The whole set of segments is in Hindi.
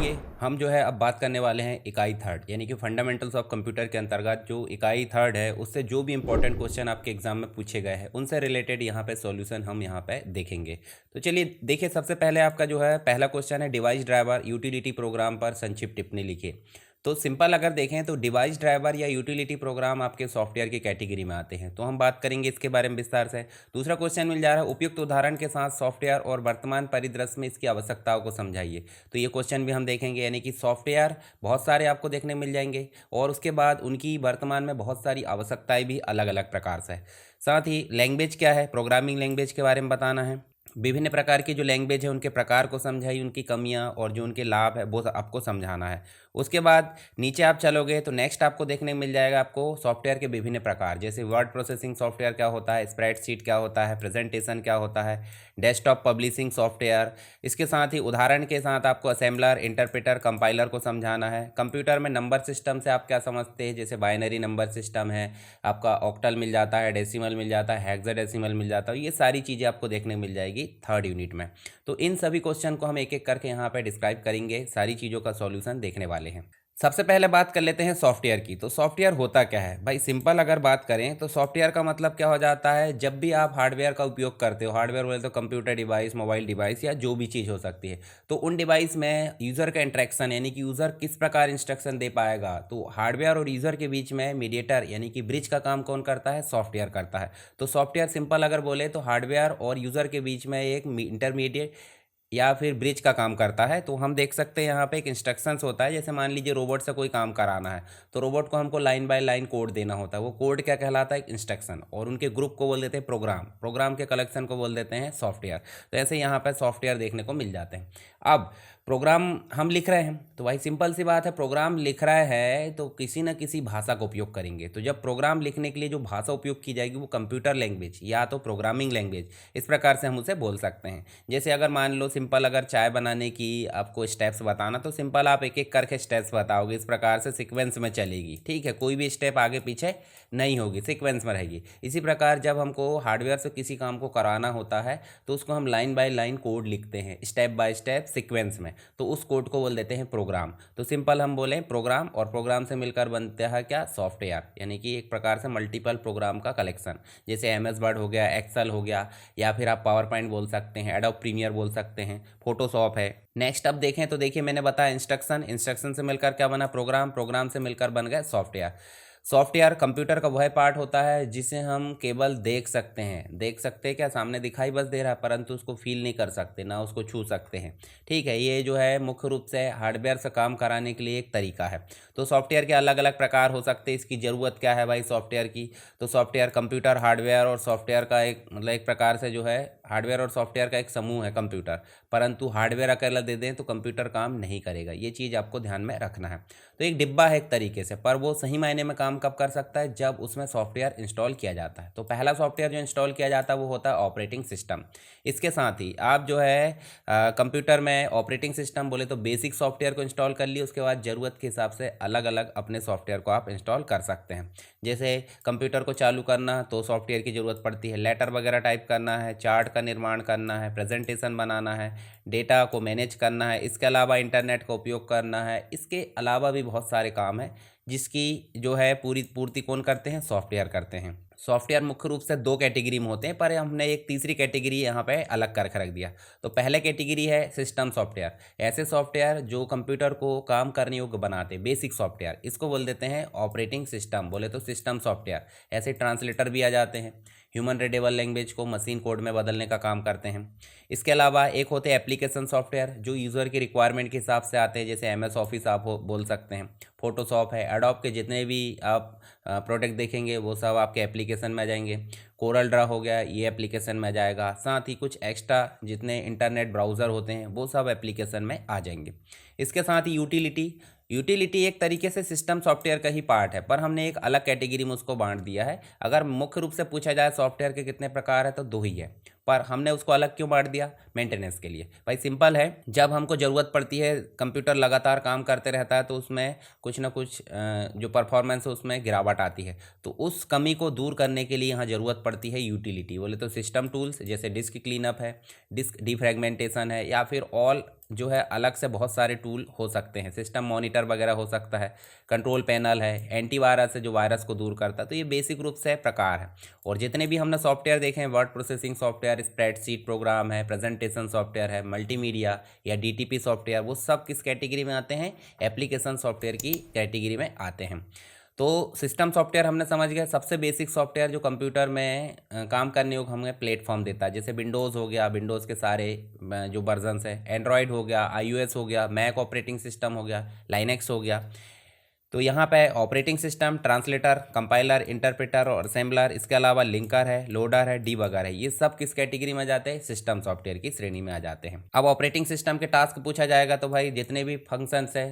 चलिए हम जो है अब बात करने वाले हैं इकाई थर्ड यानी कि फंडामेंटल्स ऑफ कंप्यूटर के अंतर्गत जो इकाई थर्ड है उससे जो भी इंपॉर्टेंट क्वेश्चन आपके एग्जाम में पूछे गए हैं उनसे रिलेटेड यहाँ पे सॉल्यूशन हम यहाँ पे देखेंगे। तो चलिए देखिए, सबसे पहले आपका जो है पहला क्वेश्चन है डिवाइस ड्राइवर यूटिलिटी प्रोग्राम पर संक्षिप्त टिप्पणी लिखिए। तो सिंपल अगर देखें तो डिवाइस ड्राइवर या यूटिलिटी प्रोग्राम आपके सॉफ्टवेयर की कैटेगरी में आते हैं, तो हम बात करेंगे इसके बारे में विस्तार से। दूसरा क्वेश्चन मिल जा रहा है उपयुक्त उदाहरण के साथ सॉफ्टवेयर और वर्तमान परिदृश्य में इसकी आवश्यकताओं को समझाइए। तो ये क्वेश्चन भी हम देखेंगे, यानी कि सॉफ्टवेयर बहुत सारे आपको देखने मिल जाएंगे और उसके बाद उनकी वर्तमान में बहुत सारी आवश्यकताएं भी अलग अलग प्रकार से है। साथ ही लैंग्वेज क्या है, प्रोग्रामिंग लैंग्वेज के बारे में बताना है। विभिन्न प्रकार की जो लैंग्वेज है उनके प्रकार को समझाइए, उनकी कमियां और जो उनके लाभ है वो आपको समझाना है। उसके बाद नीचे आप चलोगे तो नेक्स्ट आपको देखने को मिल जाएगा आपको सॉफ्टवेयर के विभिन्न प्रकार, जैसे वर्ड प्रोसेसिंग सॉफ्टवेयर क्या होता है, स्प्रेडशीट क्या होता है, प्रेजेंटेशन क्या होता है, डेस्कटॉप पब्लिशिंग सॉफ्टवेयर। इसके साथ ही उदाहरण के साथ आपको असेंबलर, इंटरप्रेटर, कंपाइलर को समझाना है। कंप्यूटर में नंबर सिस्टम से आप क्या समझते हैं, जैसे बाइनरी नंबर सिस्टम है, आपका ऑक्टल मिल जाता है, डेसिमल मिल जाता है, हेक्साडेसिमल मिल जाता है। ये सारी चीज़ें आपको देखने को मिल जाएगी थर्ड यूनिट में। तो इन सभी क्वेश्चन को हम एक एक करके यहाँ पे डिस्क्राइब करेंगे, सारी चीज़ों का सॉल्यूशन देखने वाले हैं। सबसे पहले बात कर लेते हैं सॉफ्टवेयर की। तो सॉफ्टवेयर होता क्या है भाई, सिंपल अगर बात करें तो सॉफ्टवेयर का मतलब क्या हो जाता है, जब भी आप हार्डवेयर का उपयोग करते हो, हार्डवेयर बोले तो कंप्यूटर डिवाइस, मोबाइल डिवाइस या जो भी चीज़ हो सकती है, तो उन डिवाइस में यूज़र का इंटरेक्शन यानी कि यूज़र किस प्रकार इंस्ट्रक्शन दे पाएगा, तो हार्डवेयर और यूज़र के बीच में मीडिएटर यानी कि ब्रिज का काम कौन करता है, सॉफ्टवेयर करता है। तो सॉफ्टवेयर सिंपल अगर बोले तो हार्डवेयर और यूज़र के बीच में एक इंटरमीडिएट या फिर ब्रिज का काम करता है। तो हम देख सकते हैं यहाँ पे एक इंस्ट्रक्शंस होता है, जैसे मान लीजिए रोबोट से कोई काम कराना है तो रोबोट को हमको लाइन बाय लाइन कोड देना होता है, वो कोड क्या कहलाता है, एक इंस्ट्रक्शन, और उनके ग्रुप को बोल देते हैं प्रोग्राम, प्रोग्राम के कलेक्शन को बोल देते हैं सॉफ्टवेयर। तो ऐसे यहाँ पे सॉफ्टवेयर देखने को मिल जाते हैं। अब प्रोग्राम हम लिख रहे हैं तो भाई सिंपल सी बात है, प्रोग्राम लिख रहा है तो किसी न किसी भाषा का उपयोग करेंगे। तो जब प्रोग्राम लिखने के लिए जो भाषा उपयोग की जाएगी वो कंप्यूटर लैंग्वेज या तो प्रोग्रामिंग लैंग्वेज, इस प्रकार से हम उसे बोल सकते हैं। जैसे अगर मान लो सिंपल अगर चाय बनाने की आपको स्टेप्स बताना, तो सिंपल आप एक एक करके स्टेप्स बताओगे, इस प्रकार से सीक्वेंस में चलेगी, ठीक है, कोई भी स्टेप आगे पीछे नहीं होगी, सीक्वेंस में रहेगी। इसी प्रकार जब हमको हार्डवेयर से किसी काम को कराना होता है तो उसको हम लाइन बाय लाइन कोड लिखते हैं, स्टेप बाय स्टेप सीक्वेंस में, तो उस कोड को बोल देते हैं प्रोग्राम। तो सिंपल हम बोलें प्रोग्राम, और प्रोग्राम से मिलकर बनता है क्या, सॉफ्टवेयर, यानी कि एक प्रकार से मल्टीपल प्रोग्राम का कलेक्शन। जैसे एमएस वर्ड हो गया, एक्सेल हो गया, या फिर आप पावर पॉइंट बोल सकते हैं, एडोब प्रीमियर बोल सकते हैं, फोटोशॉप है। नेक्स्ट अब देखें तो देखिए मैंने बताया इंस्ट्रक्शन, इंस्ट्रक्शन से मिलकर क्या बना, प्रोग्राम, प्रोग्राम से मिलकर बन गया सॉफ्टवेयर। सॉफ्टवेयर कंप्यूटर का वह पार्ट होता है जिसे हम केवल देख सकते हैं, देख सकते हैं क्या, सामने दिखाई बस दे रहा है, परंतु उसको फील नहीं कर सकते, ना उसको छू सकते हैं, ठीक है। ये जो है मुख्य रूप से हार्डवेयर से काम कराने के लिए एक तरीका है। तो सॉफ्टवेयर के अलग अलग प्रकार हो सकते हैं, इसकी ज़रूरत क्या है भाई सॉफ्टवेयर की, तो सॉफ्टवेयर कंप्यूटर, हार्डवेयर और सॉफ्टवेयर का एक मतलब एक प्रकार से जो है हार्डवेयर और सॉफ्टवेयर का एक समूह है कंप्यूटर, परंतु हार्डवेयर अकेला दे दें तो कंप्यूटर काम नहीं करेगा, ये चीज़ आपको ध्यान में रखना है। तो एक डिब्बा है एक तरीके से, पर वो सही मायने में काम कब कर सकता है, जब उसमें सॉफ्टवेयर इंस्टॉल किया जाता है। तो पहला सॉफ्टवेयर जो इंस्टॉल किया जाता है वो होता है ऑपरेटिंग सिस्टम। इसके साथ ही आप जो है कंप्यूटर में ऑपरेटिंग सिस्टम बोले तो बेसिक सॉफ्टवेयर को इंस्टॉल कर लिए, उसके बाद ज़रूरत के हिसाब से अलग अलग अपने सॉफ्टवेयर को आप इंस्टॉल कर सकते हैं। जैसे कंप्यूटर को चालू करना तो सॉफ्टवेयर की ज़रूरत पड़ती है, लेटर वगैरह टाइप करना है, चार्ट का निर्माण करना है, प्रेजेंटेशन बनाना है, डेटा को मैनेज करना है, इसके अलावा इंटरनेट का उपयोग करना है, इसके अलावा भी बहुत सारे काम हैं जिसकी जो है पूरी पूर्ति कौन करते हैं, सॉफ्टवेयर करते हैं। सॉफ्टवेयर मुख्य रूप से दो कैटेगरी में होते हैं, पर हमने एक तीसरी कैटेगरी यहाँ पे अलग करके रख दिया। तो पहले कैटेगरी है सिस्टम सॉफ्टवेयर, ऐसे सॉफ्टवेयर जो कंप्यूटर को काम करने योग्य बनाते हैं, बेसिक सॉफ्टवेयर, इसको बोल देते हैं ऑपरेटिंग सिस्टम, बोले तो सिस्टम सॉफ्टवेयर। ऐसे ट्रांसलेटर भी आ जाते हैं, ह्यूमन रीडेबल लैंग्वेज को मशीन कोड में बदलने का काम करते हैं। इसके अलावा एक होते हैं एप्लीकेशन सॉफ्टवेयर जो यूज़र की रिक्वायरमेंट के हिसाब से आते हैं, जैसे एमएस ऑफिस आप बोल सकते हैं, फोटोशॉप है, एडोब के जितने भी आप प्रोडक्ट देखेंगे वो सब आपके एप्लीकेशन में आ जाएंगे। कोरल ड्रा हो गया, ये एप्लीकेशन में आ जाएगा। साथ ही कुछ एक्स्ट्रा जितने इंटरनेट ब्राउज़र होते हैं वो सब एप्लीकेशन में आ जाएंगे। इसके साथ ही यूटिलिटी, यूटिलिटी एक तरीके से सिस्टम सॉफ्टवेयर का ही पार्ट है, पर हमने एक अलग कैटेगरी में उसको बांट दिया है। अगर मुख्य रूप से पूछा जाए सॉफ्टवेयर के कितने प्रकार है तो दो ही है, पर हमने उसको अलग क्यों बांट दिया? मेंटेनेंस के लिए। भाई सिंपल है, जब हमको ज़रूरत पड़ती है, कंप्यूटर लगातार काम करते रहता है तो उसमें कुछ ना कुछ जो परफॉर्मेंस है उसमें गिरावट आती है। तो उस कमी को दूर करने के लिए यहाँ ज़रूरत पड़ती है यूटिलिटी, बोले तो सिस्टम टूल्स, जैसे डिस्क क्लीनअप है, डिस्क डिफ्रेगमेंटेशन है, या फिर ऑल जो है अलग से बहुत सारे टूल हो सकते हैं, सिस्टम मॉनिटर वगैरह हो सकता है, कंट्रोल पैनल है, एंटीवायरस है जो वायरस को दूर करता है। तो ये बेसिक रूप से प्रकार है। और जितने भी हमने सॉफ्टवेयर देखे हैं, word processing software, spreadsheet programme है, प्रेजेंटेशन सॉफ्टवेयर है, मल्टीमीडिया या डीटीपी सॉफ्टवेयर, वो सब किस कैटेगरी में आते हैं? एप्लीकेशन सॉफ्टवेयर की कैटेगरी में आते हैं। तो सिस्टम सॉफ्टवेयर हमने समझ गया, सबसे बेसिक सॉफ्टवेयर जो कंप्यूटर में काम करने योग्य हमें प्लेटफॉर्म देता है। जैसे विंडोज़ हो गया, विंडोज़ के सारे जो वर्जन्स है, एंड्रॉयड हो गया, आईओएस हो गया, मैक ऑपरेटिंग सिस्टम हो गया, लाइनेक्स हो गया। तो यहाँ पे operating system, translator, compiler, interpreter और असेंबलर, इसके अलावा लिंकर है, लोडर है, डीबगर है, ये सब किस कैटेगरी में जाते हैं? सिस्टम सॉफ्टवेयर की श्रेणी में आ जाते हैं। अब ऑपरेटिंग सिस्टम के टास्क पूछा जाएगा तो भाई जितने भी फंक्शंस है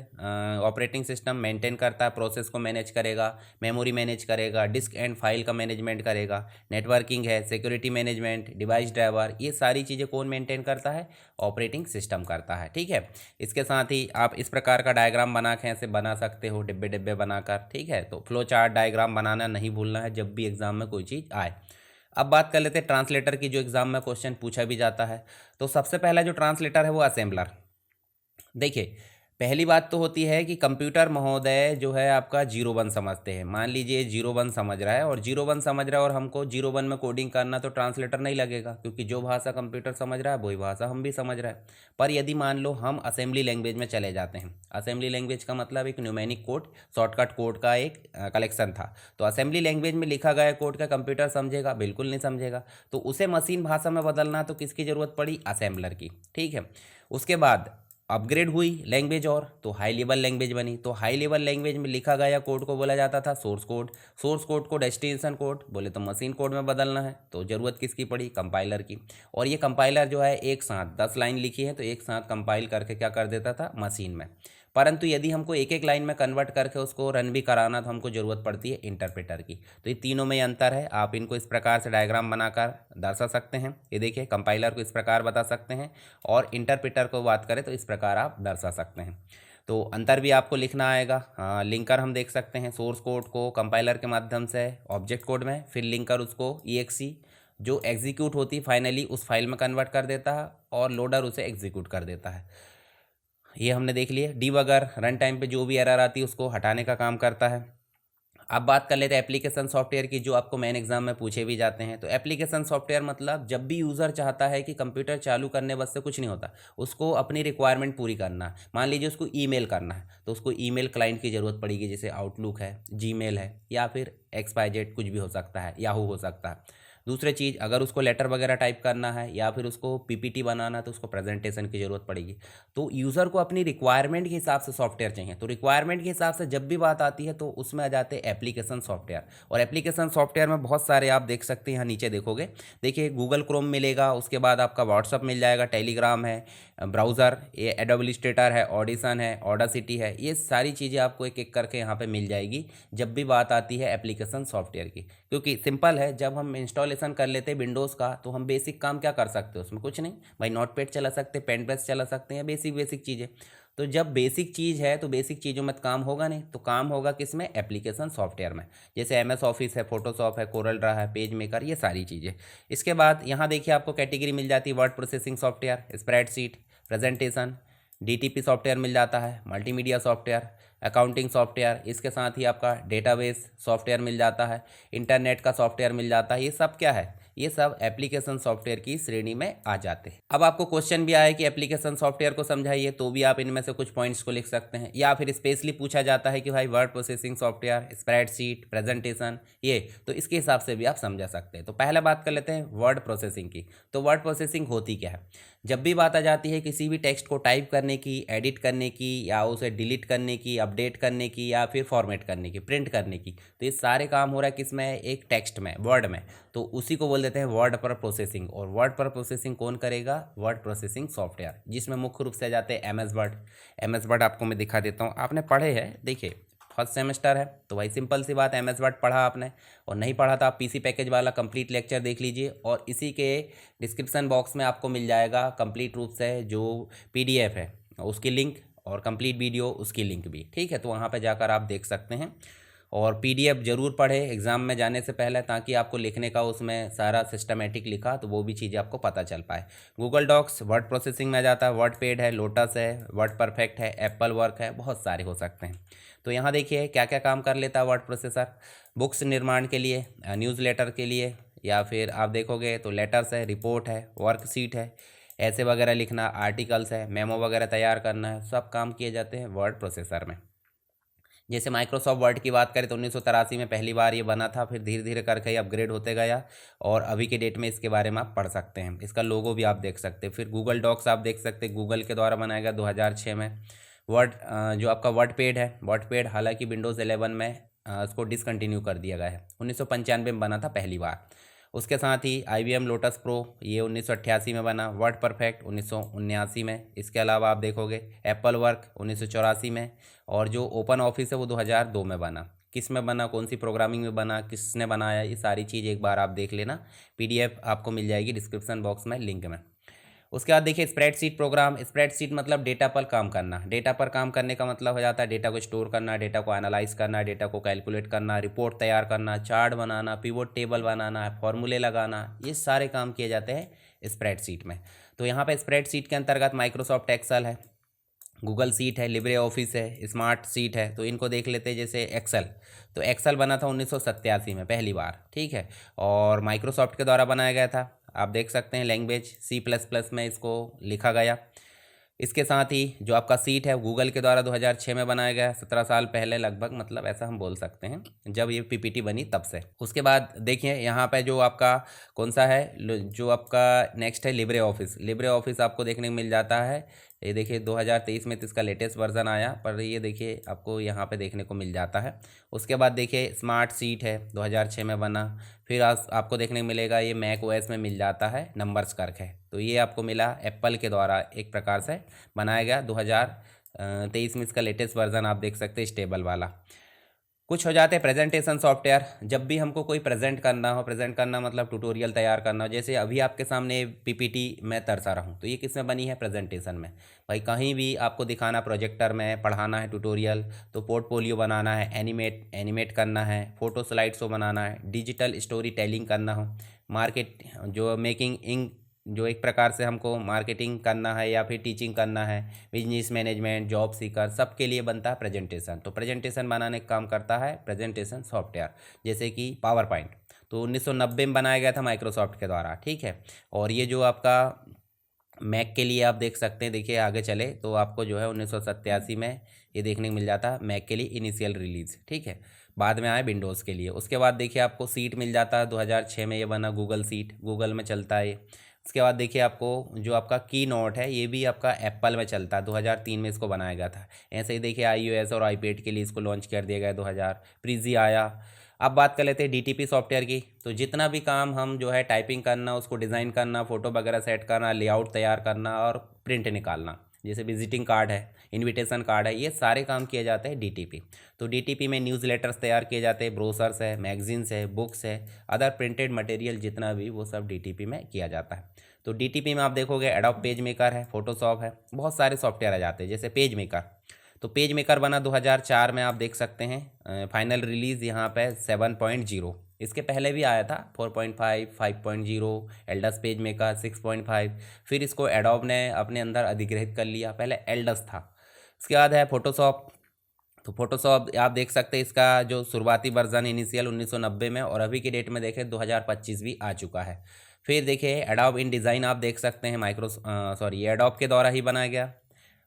ऑपरेटिंग सिस्टम मेंटेन करता है, प्रोसेस को मैनेज करेगा, मेमोरी मैनेज करेगा, डिस्क एंड फाइल का मैनेजमेंट करेगा, नेटवर्किंग है, सिक्योरिटी मैनेजमेंट, डिवाइस ड्राइवर, ये सारी चीज़ें कौन मेंटेन करता है? ऑपरेटिंग सिस्टम करता है। ठीक है, इसके साथ ही आप इस प्रकार का डायग्राम बना के ऐसे बना सकते हो, डिब्बे डिब्बे बनाकर। ठीक है, तो फ्लो चार्ट डायग्राम बनाना नहीं भूलना है जब भी एग्जाम में कोई चीज़ आए। अब बात कर लेते हैं ट्रांसलेटर की, जो एग्जाम में क्वेश्चन पूछा भी जाता है। तो सबसे पहला जो ट्रांसलेटर है वो असेंबलर। देखिए, पहली बात तो होती है कि कंप्यूटर महोदय जो है आपका 0 1 समझते हैं। मान लीजिए 0 1 समझ रहा है, और 0 1 समझ रहा है और हमको 0 1 में कोडिंग करना, तो ट्रांसलेटर नहीं लगेगा, क्योंकि जो भाषा कंप्यूटर समझ रहा है वही भाषा हम भी समझ रहे हैं। पर यदि मान लो हम असेंबली लैंग्वेज में चले जाते हैं, असेंबली लैंग्वेज का मतलब एक न्यूमेरिक कोड, शॉर्टकट कोड का एक कलेक्शन था। तो असेंबली लैंग्वेज में लिखा गया कोड का कंप्यूटर समझेगा? बिल्कुल नहीं समझेगा। तो उसे मशीन भाषा में बदलना, तो किसकी ज़रूरत पड़ी? असेंबलर की। ठीक है, उसके बाद अपग्रेड हुई लैंग्वेज, और तो हाई लेवल लैंग्वेज बनी। तो हाई लेवल लैंग्वेज में लिखा गया कोड को बोला जाता था सोर्स कोड। सोर्स कोड को डेस्टिनेशन कोड, बोले तो मशीन कोड में बदलना है, तो ज़रूरत किसकी पड़ी? कंपाइलर की। और ये कंपाइलर जो है एक साथ 10 लाइन लिखी है तो एक साथ कंपाइल करके क्या कर देता था? मशीन में। परंतु यदि हमको एक एक लाइन में कन्वर्ट करके उसको रन भी कराना, तो हमको ज़रूरत पड़ती है इंटरप्रेटर की। तो ये तीनों में अंतर है। आप इनको इस प्रकार से डायग्राम बनाकर दर्शा सकते हैं। ये देखिए, कंपाइलर को इस प्रकार बता सकते हैं, और इंटरप्रेटर को बात करें तो इस प्रकार आप दर्शा सकते हैं। तो अंतर भी आपको लिखना आएगा। हाँ, लिंकर हम देख सकते हैं, सोर्स कोड को कंपाइलर के माध्यम से ऑब्जेक्ट कोड में, फिर लिंकर उसको EXE जो एग्जीक्यूट होती फाइनली उस फाइल में कन्वर्ट कर देता है, और लोडर उसे एग्जीक्यूट कर देता है। ये हमने देख लिया। डीबगर रन टाइम पे जो भी एरर आती है उसको हटाने का काम करता है। अब बात कर लेते हैं एप्लीकेशन सॉफ्टवेयर की, जो आपको मेन एग्जाम में पूछे भी जाते हैं। तो एप्लीकेशन सॉफ्टवेयर मतलब जब भी यूज़र चाहता है कि कंप्यूटर चालू करने बस से कुछ नहीं होता, उसको अपनी रिक्वायरमेंट पूरी करना है। मान लीजिए उसको ईमेल करना है, तो उसको ईमेल क्लाइंट की ज़रूरत पड़ेगी, जैसे आउटलुक है, जीमेल है, या फिर XYZ कुछ भी हो सकता है, याहू हो सकता है। दूसरी चीज़, अगर उसको लेटर वगैरह टाइप करना है या फिर उसको PPT बनाना, तो उसको प्रेजेंटेशन की ज़रूरत पड़ेगी। तो यूज़र को अपनी रिक्वायरमेंट के हिसाब से सॉफ्टवेयर चाहिए। तो रिक्वायरमेंट के हिसाब से जब भी बात आती है तो उसमें आ जाते हैं एप्लीकेशन सॉफ्टवेयर। और एप्लीकेशन सॉफ्टवेयर में बहुत सारे आप देख सकते हैं, यहाँ नीचे देखोगे, देखिए गूगल क्रोम मिलेगा, उसके बाद आपका व्हाट्सअप मिल जाएगा, टेलीग्राम है, ब्राउज़र, ये एडोब इलस्ट्रेटर है, ऑडिशन है, ऑडासिटी है, ये सारी चीज़ें आपको एक एक करके यहाँ पे मिल जाएगी जब भी बात आती है एप्लीकेशन सॉफ्टवेयर की। क्योंकि सिंपल है, जब हम इंस्टॉलेशन कर लेते हैं विंडोज़ का, तो हम बेसिक काम क्या कर सकते हैं उसमें? कुछ नहीं भाई, नोटपैड चला सकते हैं, पेन प्रेस चला सकते हैं, बेसिक चीज़ें। तो जब बेसिक चीज़ है तो बेसिक चीज़ों में काम होगा नहीं, तो काम होगा किस में? एप्लीकेशन सॉफ्टवेयर में। जैसे MS ऑफिस है, फोटोशॉप है, कोरल ड्रा है, पेज मेकर, ये सारी चीज़ें। इसके बाद यहाँ देखिए आपको कैटेगरी मिल जाती है, word processing software, spreadsheet, presentation, DTP software मिल जाता है, मल्टीमीडिया सॉफ्टवेयर, अकाउंटिंग सॉफ्टवेयर, इसके साथ ही आपका डेटाबेस सॉफ्टवेयर मिल जाता है, इंटरनेट का सॉफ्टवेयर मिल जाता है। ये सब क्या है? ये सब एप्लीकेशन सॉफ्टवेयर की श्रेणी में आ जाते हैं। अब आपको क्वेश्चन भी आया कि एप्लीकेशन सॉफ्टवेयर को समझाइए, तो भी आप इनमें से कुछ पॉइंट्स को लिख सकते हैं। या फिर स्पेशली पूछा जाता है कि भाई word processing software, spreadsheet, presentation, ये तो इसके हिसाब से भी आप समझा सकते हैं। तो पहले बात कर लेते हैं वर्ड प्रोसेसिंग की। तो वर्ड प्रोसेसिंग होती क्या है? जब भी बात आ जाती है किसी भी टेक्स्ट को टाइप करने की, एडिट करने की, या उसे डिलीट करने की, अपडेट करने की, या फिर फॉर्मेट करने की, प्रिंट करने की, तो ये सारे काम हो रहा है किसमें? एक टेक्स्ट में, वर्ड में। तो उसी को बोल देते हैं वर्ड पर प्रोसेसिंग। और वर्ड पर प्रोसेसिंग कौन करेगा? वर्ड प्रोसेसिंग सॉफ्टवेयर, जिसमें मुख्य रूप से आ जाते हैं MS वर्ड। MS वर्ड आपको मैं दिखा देता हूँ, आपने पढ़े हैं, देखिए फर्स्ट सेमेस्टर है तो भाई सिंपल सी बात, MS वर्ड पढ़ा आपने और नहीं पढ़ा तो आप PC पैकेज वाला कंप्लीट लेक्चर देख लीजिए और इसी के डिस्क्रिप्शन बॉक्स में आपको मिल जाएगा कंप्लीट रूप से जो PDF है उसकी लिंक और कंप्लीट वीडियो उसकी लिंक भी, ठीक है। तो वहाँ पर जाकर आप देख सकते हैं और PDF ज़रूर पढ़े एग्ज़ाम में जाने से पहले, ताकि आपको लिखने का उसमें सारा सिस्टमेटिक लिखा तो वो भी चीज़ें आपको पता चल पाए। गूगल डॉक्स वर्ड प्रोसेसिंग में जाता है, वर्ड पैड है, लोटस है, वर्ड परफेक्ट है, एप्पल वर्क है, बहुत सारे हो सकते हैं। तो यहाँ देखिए क्या क्या काम कर लेता है वर्ड प्रोसेसर। बुक्स निर्माण के लिए, न्यूज़लेटर के लिए, या फिर आप देखोगे तो लेटर्स है, रिपोर्ट है, वर्कशीट है, ऐसे वगैरह लिखना, आर्टिकल्स है, मेमो वगैरह तैयार करना है, सब काम किए जाते हैं वर्ड प्रोसेसर में। जैसे माइक्रोसॉफ्ट वर्ड की बात करें तो 1983 में पहली बार ये बना था, फिर धीरे धीरे करके अपग्रेड होते गया और अभी के डेट में इसके बारे में आप पढ़ सकते हैं। इसका लोगो भी आप देख सकते हैं। फिर गूगल डॉक्स आप देख सकते हैं, गूगल के द्वारा बनाया गया 2006 में। वर्ड जो आपका वर्ड पैड है, वर्ड पैड हालांकि विंडोज़ 11 में इसको डिसकंटिन्यू कर दिया गया है, 1995 में बना था पहली बार। उसके साथ ही IBM लोटस प्रो ये 1988 में बना, वर्ड परफेक्ट 1979 में। इसके अलावा आप देखोगे एप्पल वर्क 1984 में, और जो ओपन ऑफिस है वो 2002 में बना। किस में बना, कौन सी प्रोग्रामिंग में बना, किसने बनाया, ये सारी चीज़ एक बार आप देख लेना। PDF आपको मिल जाएगी डिस्क्रिप्शन बॉक्स में लिंक में। उसके बाद देखिए स्प्रेडशीट प्रोग्राम। स्प्रेडशीट मतलब डेटा पर काम करना। डेटा पर काम करने का मतलब हो जाता है डेटा को स्टोर करना, डेटा को एनालाइज करना, डेटा को कैलकुलेट करना, रिपोर्ट तैयार करना, चार्ट बनाना, पिवोट टेबल बनाना, फॉर्मूले लगाना, ये सारे काम किए जाते हैं स्प्रेडशीट में। तो यहाँ पे स्प्रेडशीट के अंतर्गत माइक्रोसॉफ्ट एक्सेल है, गूगल सीट है, लिब्रे ऑफिस है, स्मार्ट सीट है। तो इनको देख लेते हैं। जैसे एक्सेल, तो एक्सेल बना था 1987 में पहली बार, ठीक है, और माइक्रोसॉफ्ट के द्वारा बनाया गया था। आप देख सकते हैं लैंग्वेज C++ में इसको लिखा गया। इसके साथ ही जो आपका सीट है गूगल के द्वारा 2006 में बनाया गया, 17 साल पहले लगभग, मतलब ऐसा हम बोल सकते हैं जब ये PPT बनी तब से। उसके बाद देखिए यहाँ पे जो आपका कौन सा है, जो आपका नेक्स्ट है लिब्रे ऑफिस। लिब्रे ऑफिस आपको देखने को मिल जाता है, ये देखिए 2023 में तो इसका लेटेस्ट वर्जन आया, पर ये देखिए आपको यहाँ पे देखने को मिल जाता है। उसके बाद देखिए स्मार्ट सीट है, 2006 में बना। फिर आपको देखने को मिलेगा ये मैक OS में मिल जाता है, नंबर्स करके। तो ये आपको मिला एप्पल के द्वारा एक प्रकार से बनाया गया 2023 में। इसका लेटेस्ट वर्जन आप देख सकते हैं, स्टेबल वाला। कुछ हो जाते हैं प्रेजेंटेशन सॉफ्टवेयर। जब भी हमको कोई प्रेजेंट करना हो, प्रेजेंट करना मतलब ट्यूटोरियल तैयार करना हो, जैसे अभी आपके सामने PPT मैं दर्शा रहा हूँ, तो ये किस में बनी है, प्रेजेंटेशन में। भाई कहीं भी आपको दिखाना, प्रोजेक्टर में पढ़ाना है ट्यूटोरियल, तो पोर्टफोलियो बनाना है, एनिमेट करना है, फोटो स्लाइड शो बनाना है, डिजिटल स्टोरी टेलिंग करना हो, मार्केट जो मेकिंग जो एक प्रकार से हमको मार्केटिंग करना है या फिर टीचिंग करना है, बिजनेस मैनेजमेंट, जॉब सीकर, सबके लिए बनता है प्रेजेंटेशन। तो प्रेजेंटेशन बनाने का काम करता है प्रेजेंटेशन सॉफ्टवेयर, जैसे कि पावर पॉइंट। तो 1990 में बनाया गया था माइक्रोसॉफ्ट के द्वारा, ठीक है। और ये जो आपका मैक के लिए आप देख सकते हैं, देखिए आगे चले तो आपको जो है 1987 में ये देखने को मिल जाता है मैक के लिए इनिशियल रिलीज़, ठीक है। बाद में आए विंडोज़ के लिए। उसके बाद देखिए आपको सीट मिल जाता है, 2006 में ये बना गूगल सीट, गूगल में चलता है ये। उसके बाद देखिए आपको जो आपका की नोट है, ये भी आपका एप्पल में चलता है, 2003 में इसको बनाया गया था। ऐसे ही देखिए iOS और iPad के लिए इसको लॉन्च कर दिया गया 2000। प्रीजी आया। अब बात कर लेते हैं DTP सॉफ्टवेयर की। तो जितना भी काम हम जो है टाइपिंग करना, उसको डिज़ाइन करना, फ़ोटो वगैरह सेट करना, लेआउट तैयार करना और प्रिंट निकालना, जैसे विजिटिंग कार्ड है, इनविटेशन कार्ड है, ये सारे काम किए जाते हैं DTP। तो DTP में न्यूज़ लेटर्स तैयार किए जाते हैं, ब्रोशर्स है, मैगजीन्स है, बुक्स है, अदर प्रिंटेड मटेरियल जितना भी, वो सब DTP में किया जाता है। तो DTP में आप देखोगे एडोब पेज मेकर है, फोटोशॉप है, बहुत सारे सॉफ्टवेयर आ जाते हैं। जैसे पेज मेकर, तो पेज मेकर बना 2004 में, आप देख सकते हैं। फाइनल रिलीज़ यहाँ पे 7.0। इसके पहले भी आया था 4.5, 5.0, एल्डस पेज मेकर 6.5। फिर इसको एडोब ने अपने अंदर अधिग्रहित कर लिया, पहले एल्डस था। इसके बाद है फोटोशॉप। तो फोटोशॉप आप देख सकते हैं, इसका जो शुरुआती वर्जन इनिशियल 1990 में, और अभी की डेट में देखें 2025 भी आ चुका है। फिर देखिए एडोब इन डिज़ाइन आप देख सकते हैं, ये एडोब के द्वारा ही बनाया गया।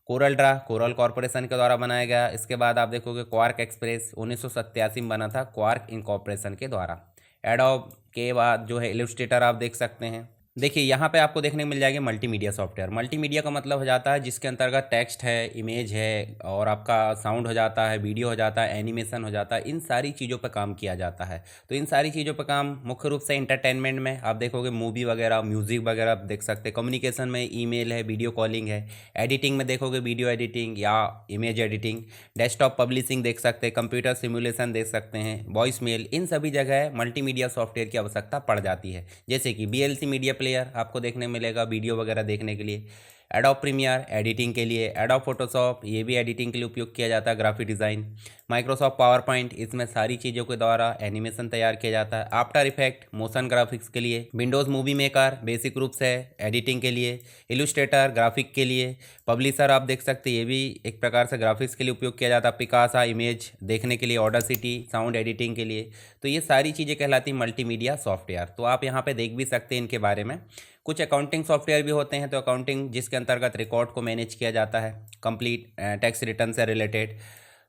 कोरल ड्रा कोरल कॉरपोरेशन के द्वारा बनाया गया। इसके बाद आप देखोगे क्वार्क एक्सप्रेस 1987 में बना था, क्वार्क इनकॉर्पोरेशन के द्वारा। एडोब के बाद जो है इलस्ट्रेटर आप देख सकते हैं, देखिए यहाँ पे आपको देखने को मिल जाएंगे मल्टीमीडिया सॉफ्टवेयर। मल्टीमीडिया का मतलब हो जाता है जिसके अंतर्गत टेक्स्ट है, इमेज है और आपका साउंड हो जाता है, वीडियो हो जाता है, एनिमेशन हो जाता है, इन सारी चीज़ों पे काम किया जाता है। तो इन सारी चीज़ों पे काम मुख्य रूप से इंटरटेनमेंट में आप देखोगे, मूवी वगैरह, म्यूज़िक वगैरह आप देख सकते हैं। कम्युनिकेशन में ईमेल है, वीडियो कॉलिंग है। एडिटिंग में देखोगे वीडियो एडिटिंग या इमेज एडिटिंग। डेस्कटॉप पब्लिशिंग देख सकते हैं, कंप्यूटर सिमुलेशन देख सकते हैं, वॉइस मेल, इन सभी जगह मल्टीमीडिया सॉफ्टवेयर की आवश्यकता पड़ जाती है। जैसे कि VLC मीडिया प्लेयर आपको देखने मिलेगा वीडियो वगैरह देखने के लिए। एडोब प्रीमियर एडिटिंग के लिए, एडोब फोटोशॉप ये भी एडिटिंग के लिए उपयोग किया जाता है, graphic design. Microsoft power point, इसमें सारी चीज़ों के द्वारा एनिमेशन तैयार किया जाता है। आफ्टर इफेक्ट मोशन ग्राफिक्स के लिए। विंडोज़ मूवी मेकर बेसिक रूप से एडिटिंग के लिए। इलस्ट्रेटर ग्राफिक के लिए। पब्लिशर आप देख सकते हैं, ये भी एक प्रकार से ग्राफिक्स के लिए उपयोग किया जाता है। पिकासा इमेज देखने के लिए, ऑडासिटी साउंड एडिटिंग के लिए। तो ये सारी चीज़ें कहलाती हैं मल्टीमीडिया सॉफ्टवेयर। तो आप यहाँ पे देख भी सकते हैं इनके बारे में। कुछ अकाउंटिंग सॉफ्टवेयर भी होते हैं, तो अकाउंटिंग जिसके अंतर्गत रिकॉर्ड को मैनेज किया जाता है, कंप्लीट टैक्स रिटर्न से रिलेटेड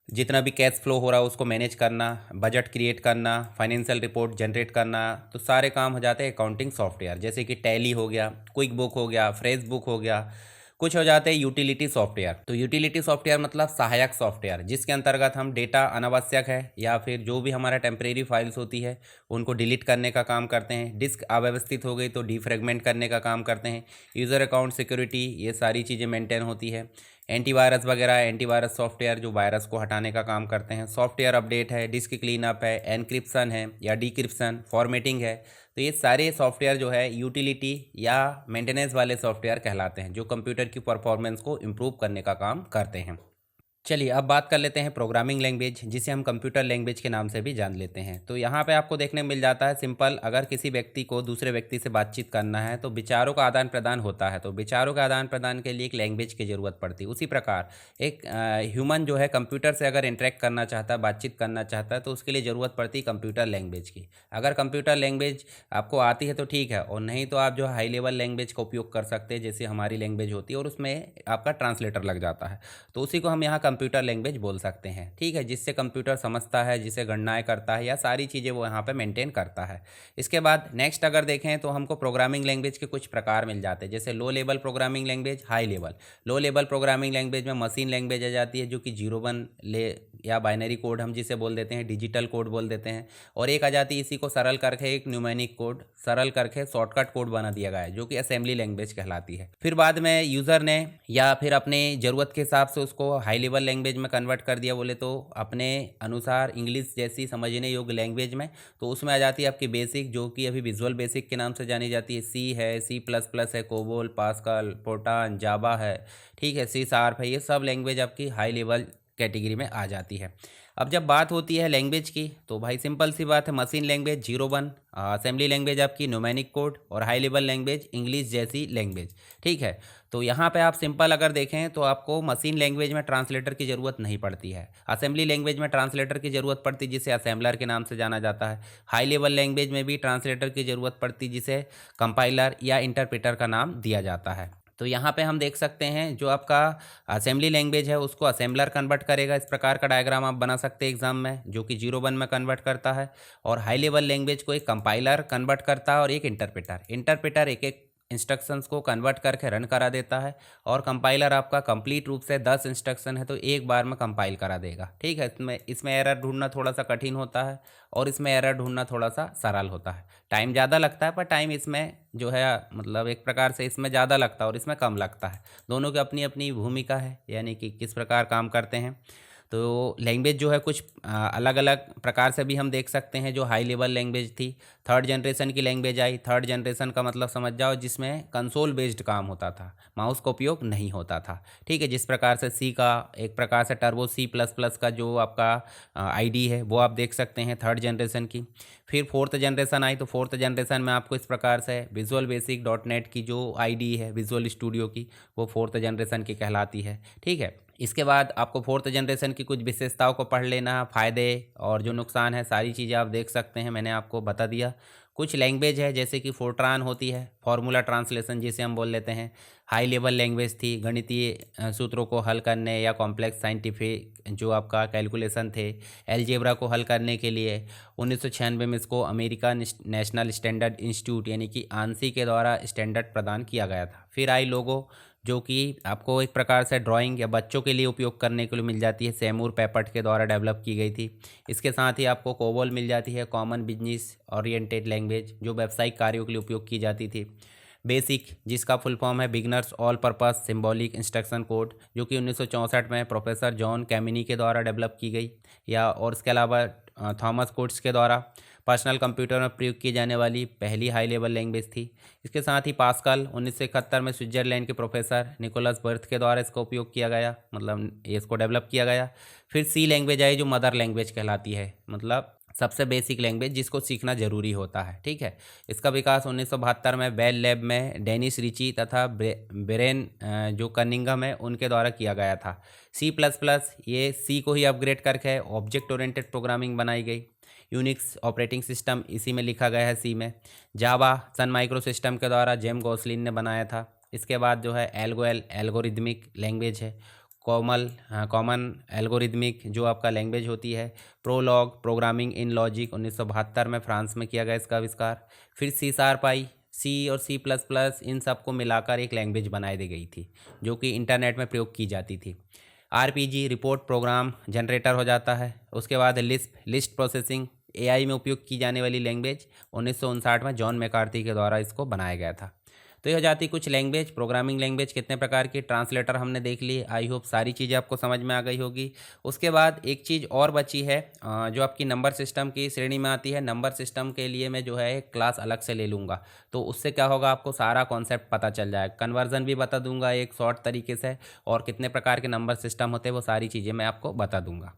जितना भी कैश फ्लो हो रहा है उसको मैनेज करना, बजट क्रिएट करना, फाइनेंशियल रिपोर्ट जनरेट करना, तो सारे काम हो जाते हैं अकाउंटिंग सॉफ्टवेयर। जैसे कि टैली हो गया, क्विक बुक हो गया, फ्रेश बुक हो गया। कुछ हो जाते हैं यूटिलिटी सॉफ्टवेयर। तो यूटिलिटी सॉफ्टवेयर मतलब सहायक सॉफ्टवेयर, जिसके अंतर्गत हम डेटा अनावश्यक है या फिर जो भी हमारा टेम्परेरी फाइल्स होती है उनको डिलीट करने का काम करते हैं। डिस्क अव्यवस्थित हो गई तो डीफ्रेगमेंट करने का काम करते हैं। यूज़र अकाउंट सिक्योरिटी, ये सारी चीज़ें मेंटेन होती है। एंटीवायरस वगैरह, एंटीवायरस सॉफ्टवेयर जो वायरस को हटाने का काम करते हैं। सॉफ्टवेयर अपडेट है, डिस्क क्लीनअप है, एनक्रिप्शन है या डिक्रिप्शन, फॉर्मेटिंग है। तो ये सारे सॉफ्टवेयर जो है यूटिलिटी या मेंटेनेंस वाले सॉफ्टवेयर कहलाते हैं, जो कंप्यूटर की परफॉर्मेंस को इम्प्रूव करने का काम करते हैं। चलिए अब बात कर लेते हैं प्रोग्रामिंग लैंग्वेज, जिसे हम कंप्यूटर लैंग्वेज के नाम से भी जान लेते हैं। तो यहाँ पे आपको देखने को मिल जाता है सिंपल, अगर किसी व्यक्ति को दूसरे व्यक्ति से बातचीत करना है तो विचारों का आदान प्रदान होता है, तो विचारों का आदान प्रदान के लिए एक लैंग्वेज की ज़रूरत पड़ती है। उसी प्रकार एक ह्यूमन जो है कंप्यूटर से अगर इंटरेक्ट करना चाहता है, बातचीत करना चाहता है, तो उसके लिए ज़रूरत पड़ती है कंप्यूटर लैंग्वेज की। अगर कंप्यूटर लैंग्वेज आपको आती है तो ठीक है, और नहीं तो आप जो हाई लेवल लैंग्वेज का उपयोग कर सकते हैं, जैसे हमारी लैंग्वेज होती है और उसमें आपका ट्रांसलेटर लग जाता है, तो उसी को हम यहाँ कंप्यूटर लैंग्वेज बोल सकते हैं। ठीक है, जिससे कंप्यूटर समझता है, जिसे गणनाएं करता है या सारी चीज़ें वो यहाँ पे मेंटेन करता है। इसके बाद नेक्स्ट अगर देखें तो हमको प्रोग्रामिंग लैंग्वेज के कुछ प्रकार मिल जाते हैं, जैसे low level programming language, high level. Low level programming language में मशीन लैंग्वेज आ जाती है, जो कि 0 1 ले या बाइनरी कोड हम जिसे बोल देते हैं, डिजिटल कोड बोल देते हैं। और एक आ जाती है इसी को सरल करके एक न्यूमेरिक कोड, सरल करके शॉर्टकट कोड बना दिया गया है, जो कि असेंबली लैंग्वेज कहलाती है। फिर बाद में यूज़र ने या फिर अपने ज़रूरत के हिसाब से उसको हाई लेवल लैंग्वेज में कन्वर्ट कर दिया, बोले तो अपने अनुसार इंग्लिश जैसी समझने योग्य लैंग्वेज में, तो उसमें आ जाती है आपकी बेसिक, जो कि अभी विजुअल बेसिक के नाम से जानी जाती है। सी है, C++ है, कोबोल, पास्कल, पोटान, जावा है, ठीक है, C# है। ये सब लैंग्वेज आपकी हाई लेवल कैटेगरी में आ जाती है। अब जब बात होती है लैंग्वेज की, तो भाई सिंपल सी बात है, मशीन लैंग्वेज 0 1, असेंबली लैंग्वेज आपकी न्यूमेरिक कोड, और हाई लेवल लैंग्वेज इंग्लिश जैसी लैंग्वेज। ठीक है, तो यहाँ पे आप सिंपल अगर देखें तो आपको मशीन लैंग्वेज में ट्रांसलेटर की ज़रूरत नहीं पड़ती है। असेंबली लैंग्वेज में ट्रांसलेटर की ज़रूरत पड़ती है, जिसे असेंबलर के नाम से जाना जाता है। हाई लेवल लैंग्वेज में भी ट्रांसलेटर की ज़रूरत पड़ती है, जिसे कंपाइलर या इंटरप्रेटर का नाम दिया जाता है। तो यहाँ पे हम देख सकते हैं जो आपका असेंबली लैंग्वेज है उसको असेंबलर कन्वर्ट करेगा। इस प्रकार का डायग्राम आप बना सकते हैं एग्जाम में, जो कि 0 1 में कन्वर्ट करता है। और हाई लेवल लैंग्वेज को एक कंपाइलर कन्वर्ट करता है और एक इंटरप्रेटर एक एक इंस्ट्रक्शंस को कन्वर्ट करके रन करा देता है। और कंपाइलर आपका कंप्लीट रूप से 10 इंस्ट्रक्शन है तो एक बार में कंपाइल करा देगा। ठीक है, इसमें एरर ढूंढना थोड़ा सा कठिन होता है और इसमें एरर ढूंढना थोड़ा सा सरल होता है। टाइम ज़्यादा लगता है, पर टाइम इसमें जो है मतलब एक प्रकार से इसमें ज़्यादा लगता है और इसमें कम लगता है। दोनों की अपनी अपनी भूमिका है, यानी कि किस प्रकार काम करते हैं। तो लैंग्वेज जो है कुछ अलग अलग प्रकार से भी हम देख सकते हैं। जो हाई लेवल लैंग्वेज थी, थर्ड जनरेशन की लैंग्वेज आई। थर्ड जनरेशन का मतलब समझ जाओ जिसमें कंसोल बेस्ड काम होता था, माउस का उपयोग नहीं होता था। ठीक है, जिस प्रकार से सी का एक प्रकार से टर्बो C++ का जो आपका आईडी है वो आप देख सकते हैं थर्ड जनरेशन की। फिर फोर्थ जनरेशन आई, तो फोर्थ जनरेशन में आपको इस प्रकार से विजुअल बेसिक .NET की जो आईडी है विजुअल स्टूडियो की, वो फोर्थ जनरेशन की कहलाती है। ठीक है, इसके बाद आपको फोर्थ जनरेशन की कुछ विशेषताओं को पढ़ लेना, फ़ायदे और जो नुकसान है सारी चीज़ें आप देख सकते हैं, मैंने आपको बता दिया। कुछ लैंग्वेज है जैसे कि फोर्ट्रान होती है, फार्मूला ट्रांसलेशन जिसे हम बोल लेते हैं। हाई लेवल लैंग्वेज थी, गणितीय सूत्रों को हल करने या कॉम्प्लेक्स साइंटिफिक जो आपका कैलकुलेशन थे, एलजेब्रा को हल करने के लिए 1996 में इसको अमेरिका नेशनल स्टैंडर्ड इंस्टीट्यूट यानी कि आंसी के द्वारा स्टैंडर्ड प्रदान किया गया था। फिर आई लोगो, जो कि आपको एक प्रकार से ड्राइंग या बच्चों के लिए उपयोग करने के लिए मिल जाती है, सेमूर पेपर्ट के द्वारा डेवलप की गई थी। इसके साथ ही आपको कोबोल मिल जाती है, कॉमन बिजनेस ओरिएंटेड लैंग्वेज, जो व्यावसायिक कार्यों के लिए उपयोग की जाती थी। बेसिक, जिसका फुल फॉर्म है beginners all purpose symbolic instruction code, जो कि 1964 में प्रोफेसर जॉन कैमिनी के द्वारा डेवलप की गई, या और इसके अलावा थॉमस कोट्स के द्वारा पर्सनल कंप्यूटर में प्रयोग की जाने वाली पहली हाई लेवल लैंग्वेज थी। इसके साथ ही पास्कल 1971 में स्विट्जरलैंड के प्रोफेसर निकोलस बर्थ के द्वारा इसका उपयोग किया गया, मतलब इसको डेवलप किया गया। फिर सी लैंग्वेज आई जो मदर लैंग्वेज कहलाती है, मतलब सबसे बेसिक लैंग्वेज जिसको सीखना जरूरी होता है, ठीक है। इसका विकास 1972 में बेल लैब में डेनिस रिची तथा ब्रेन जो कनिंगम है उनके द्वारा किया गया था। सी प्लस प्लस, ये सी को ही अपग्रेड करके ऑब्जेक्ट ओरिएंटेड प्रोग्रामिंग बनाई गई। यूनिक्स ऑपरेटिंग सिस्टम इसी में लिखा गया है, सी में। जावा सन माइक्रो सिस्टम के द्वारा जेम गॉसलिन ने बनाया था। इसके बाद जो है एल्गोएल एल्गोरिदमिक लैंग्वेज है। कॉमन एल्गोरिदमिक जो आपका लैंग्वेज होती है। प्रोलॉग प्रोग्रामिंग इन लॉजिक 1972 में फ्रांस में किया गया इसका आविष्कार। फिर सी शार्प आई, सी और सी प्लस प्लस इन सबको मिलाकर एक लैंग्वेज बनाई दी गई थी जो कि इंटरनेट में प्रयोग की जाती थी। आरपीजी रिपोर्ट प्रोग्राम जनरेटर हो जाता है। उसके बाद लिस्ट प्रोसेसिंग एआई में उपयोग की जाने वाली लैंग्वेज 1959 में जॉन मैकार्थी के द्वारा इसको बनाया गया था। तो ये हो जाती कुछ लैंग्वेज, प्रोग्रामिंग लैंग्वेज कितने प्रकार की, ट्रांसलेटर हमने देख लिए। आई होप सारी चीज़ें आपको समझ में आ गई होगी। उसके बाद एक चीज़ और बची है जो आपकी नंबर सिस्टम की श्रेणी में आती है। नंबर सिस्टम के लिए मैं जो है एक क्लास अलग से ले लूँगा, तो उससे क्या होगा, आपको सारा कॉन्सेप्ट पता चल जाएगा। कन्वर्जन भी बता दूंगा एक शॉर्ट तरीके से, और कितने प्रकार के नंबर सिस्टम होते हैं वो सारी चीज़ें मैं आपको बता दूंगा।